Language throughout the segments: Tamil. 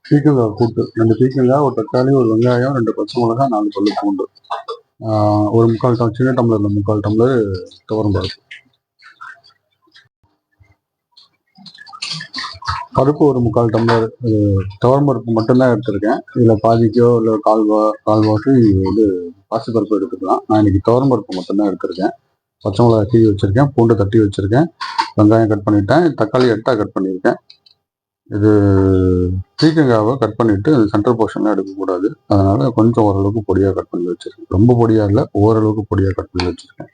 பீக்கங்காய் கூட்டு 2 பீக்கங்காய், ஒரு தக்காளி, ஒரு வெங்காயம், 2 பச்சை மிளகாய், 4 பல்லு பூண்டு, ஒரு 3/4 சின்ன டம்ளர்ல 3/4 டம்ளர் துவரம் பருப்பு. பருப்பு ஒரு 3/4 டம்ளர் துவரம் பருப்பு மட்டும்தான் எடுத்திருக்கேன். இதில் பாதிக்கோ இல்லை கால்வாசி வந்து பாசிப்பருப்பு எடுத்துக்கலாம். நான் இன்னைக்கு துவரம் பருப்பு மட்டும்தான் எடுத்திருக்கேன். பச்சை மிளகாய் கீழி வச்சிருக்கேன், பூண்டு தட்டி வச்சிருக்கேன், வெங்காயம் கட் பண்ணிட்டேன், தக்காளி 8 கட் பண்ணியிருக்கேன். இது பீக்கங்காவை கட் பண்ணிட்டு சென்டர் போர்ஷன்லாம் எடுக்கக்கூடாது. அதனால கொஞ்சம் ஓரளவுக்கு பொடியாக கட் பண்ணி வச்சிருக்கேன். ரொம்ப பொடியாக இல்லை, ஓரளவுக்கு பொடியாக கட் பண்ணி வச்சிருக்கேன்.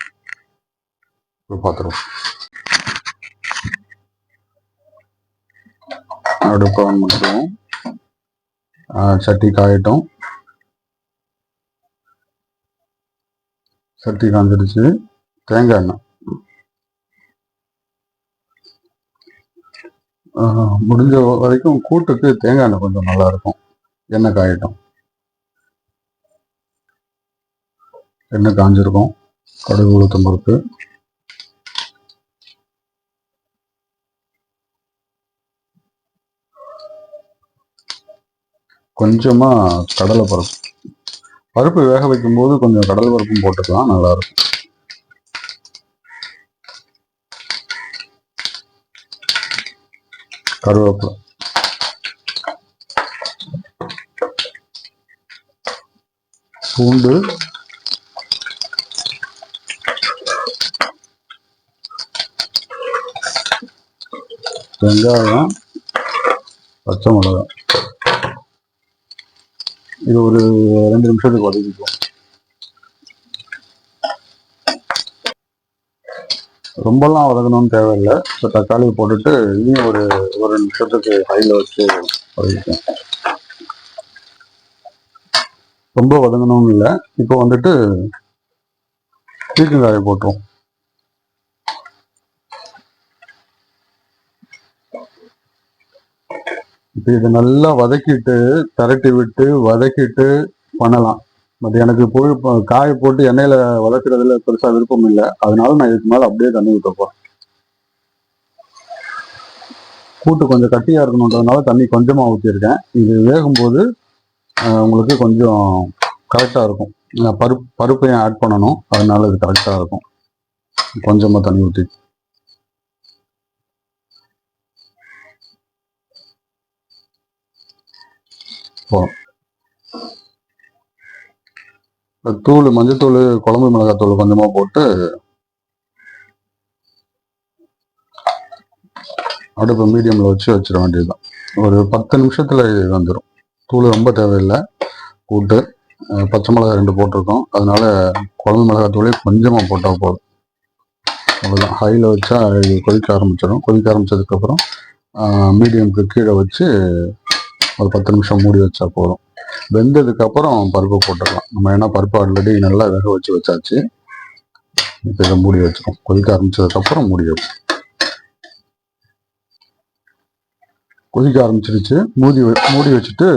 இப்போ பார்த்துருவோம். அடுப்பு ஆன் பண்ணிடுவோம். சட்டி காயட்டும். சட்டி காஞ்சிடுச்சு. தேங்காய் எண்ணெய் முடிஞ்ச வரைக்கும் கூட்டுக்கு தேங்காய் எண்ணெய் கொஞ்சம் நல்லா இருக்கும். எண்ணெய் காயட்டும். எண்ணெய் காஞ்சிருக்கும். கடுகு, உளுத்தம் பருப்பு, கொஞ்சமா கடலை பருப்பு. பருப்பு வேக வைக்கும் போது கொஞ்சம் கடலை பருப்பும் போட்டுக்கலாம், நல்லா இருக்கும். கருவேப்பிலை, பூண்டு, வெங்காயம், பச்சை மிளகாய். இது ஒரு 2 நிமிஷத்துக்கு வதக்கிக்குவோம். ரொம்பலாம் வதக்கணும்னு தேவையில்லை. இப்போ தக்காளி போட்டுட்டு இனியும் ஒரு 2 நிமிஷத்துக்கு ஹையில் வச்சு வதக்கிக்குவோம். ரொம்ப வதங்கணும்னு இல்லை. இப்போ வந்துட்டு பீக்கங்காயை போட்டுருவோம். இப்போ இதை நல்லா வதக்கிட்டு திரட்டி விட்டு வதக்கிட்டு பண்ணலாம். பட் எனக்கு காய போட்டு எண்ணெயில வதக்குறதுல பெருசா விருப்பம் இல்லை. அதனால நான் இதுக்கு மேல அப்படியே தண்ணி ஊற்றப்போம். கூட்டு கொஞ்சம் கட்டியா இருக்கணுன்றதுனால தண்ணி கொஞ்சமா ஊற்றிருக்கேன். இது வேகும்போது உங்களுக்கு கொஞ்சம் கரெக்டா இருக்கும். பருப்பையும் ஆட் பண்ணணும், அதனால இது கரெக்டா இருக்கும். கொஞ்சமா தண்ணி ஊற்றி தூள், மஞ்சத்தூள், குழம்பு மிளகாத்தூள் கொஞ்சமா போட்டு அடுப்பு மீடியம்ல வச்சிட வேண்டியதுதான். ஒரு 10 நிமிஷத்துல இது வந்துடும். தூள் ரொம்ப தேவையில்லை. கூட்டு பச்சை மிளகாய் 2 போட்டிருக்கோம், அதனால குழம்பு மிளகாத்தூளே கொஞ்சமா போட்டா போதும். அவ்வளோதான். ஹையில் வச்சா கொதிக்க ஆரம்பிச்சிடும். கொதிக்க ஆரம்பிச்சதுக்கப்புறம் மீடியம்க்கு கீழே வச்சு ஒரு 10 நிமிஷம் மூடி வச்சா போதும். வெந்ததுக்கு அப்புறம் பருப்பு போட்டுடலாம். நம்ம ஏன்னா பருப்பு ஆல்ரெடி நல்லா வேக வச்சு வச்சாச்சு. இப்போ இதை மூடி வச்சிடும். கொதிக்க ஆரம்பிச்சதுக்கு அப்புறம் மூடி வச்சு கொதிக்க ஆரம்பிச்சிருச்சு. மூடி வச்சுட்டு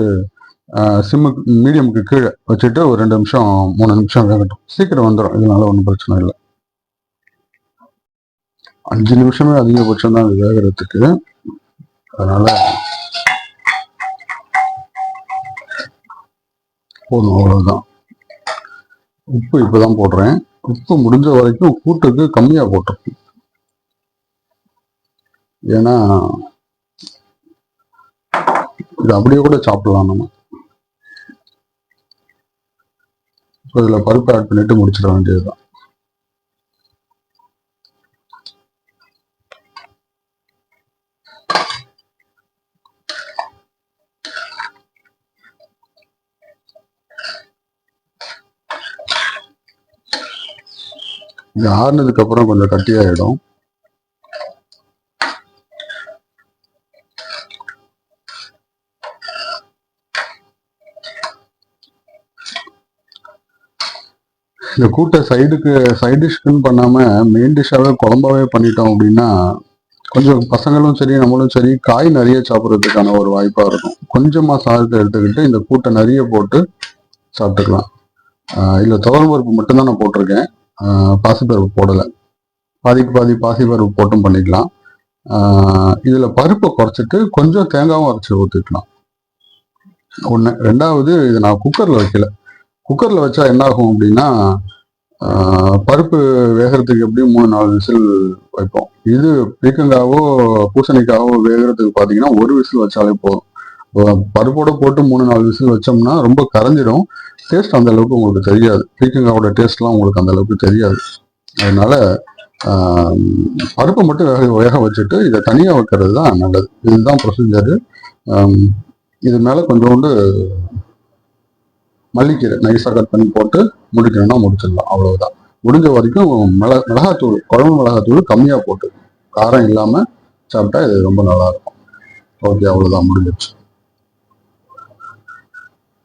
மீடியமுக்கு கீழே வச்சுட்டு ஒரு 2 நிமிஷம் 3 நிமிஷம் வேகட்டும். சீக்கிரம் வந்துடும், இதனால ஒன்றும் பிரச்சனை இல்லை. 5 நிமிஷமே அதிகபட்சம் தான் அது வேகிறதுக்கு. அதனால போதும், அவ்வளவுதான். உப்பு இப்பதான் போடுறேன். உப்பு முடிஞ்ச வரைக்கும் கூட்டுக்கு கம்மியா போட்டிருக்கேன். ஏன்னா இது அப்படியே கூட சாப்பிடலாம் நம்ம. இதுல பருப்பு ஆட் பண்ணிட்டு முடிச்சிட வேண்டியதுதான். இது ஆறுனதுக்கு அப்புறம் கொஞ்சம் கட்டியாயிடும். இந்த கூட்டை சைட் டிஷ்க்குன்னு பண்ணாம மெயின் டிஷ்ஷாவே குழம்பாவே பண்ணிட்டோம் அப்படின்னா கொஞ்சம் பசங்களும் சரி நம்மளும் சரி காய் நிறைய சாப்பிட்றதுக்கான ஒரு வாய்ப்பா இருக்கும். கொஞ்சமா சாதத்தை எடுத்துக்கிட்டு இந்த கூட்டை நிறைய போட்டு சாப்பிட்டுக்கலாம். இல்ல துவரம் பருப்பு மட்டும்தான் நான் போட்டிருக்கேன், பாசிப்பருப்பு போடலை. பாதிக்கு பாதி பாசிப்பருப்பு போட்டும் பண்ணிக்கலாம். இதுல பருப்பை குறைச்சிட்டு கொஞ்சம் தேங்காயும் அரைச்சி ஊற்றிக்கலாம். ஒன்று. ரெண்டாவது, இது நான் குக்கரில் வைக்கல. குக்கரில் வச்சா என்ன ஆகும் அப்படின்னா, பருப்பு வேகிறதுக்கு எப்படியும் 3-4 விசில் வைப்போம். இது பீக்கங்காவோ பூசணிக்காவோ வேகிறதுக்கு பார்த்தீங்கன்னா 1 விசில் வச்சாலே போதும். பருப்போட போட்டு 3-4 விசில் வச்சோம்னா ரொம்ப கரைஞ்சிடும். டேஸ்ட் அந்த அளவுக்கு உங்களுக்கு தெரியாது. பீக்கங்காவோட டேஸ்ட்லாம் உங்களுக்கு அந்த அளவுக்கு தெரியாது. அதனால பருப்பை மட்டும் வேக வச்சுட்டு இதை தனியாக வைக்கிறது தான் நல்லது. இதுதான் ப்ரொசீஜரு. இது மேலே கொஞ்சோண்டு மல்லிக்கீரை நைஸாக கட் பண்ணி போட்டு முடிக்கணும்னா முடிச்சிடலாம். அவ்வளவுதான். முடிஞ்ச வரைக்கும் மிளகாத்தூள், குழம்பு மிளகாத்தூள் கம்மியாக போட்டு காரம் இல்லாமல் சாப்பிட்டா இது ரொம்ப நல்லா இருக்கும். ஓகே, அவ்வளோதான், முடிஞ்சிடுச்சு.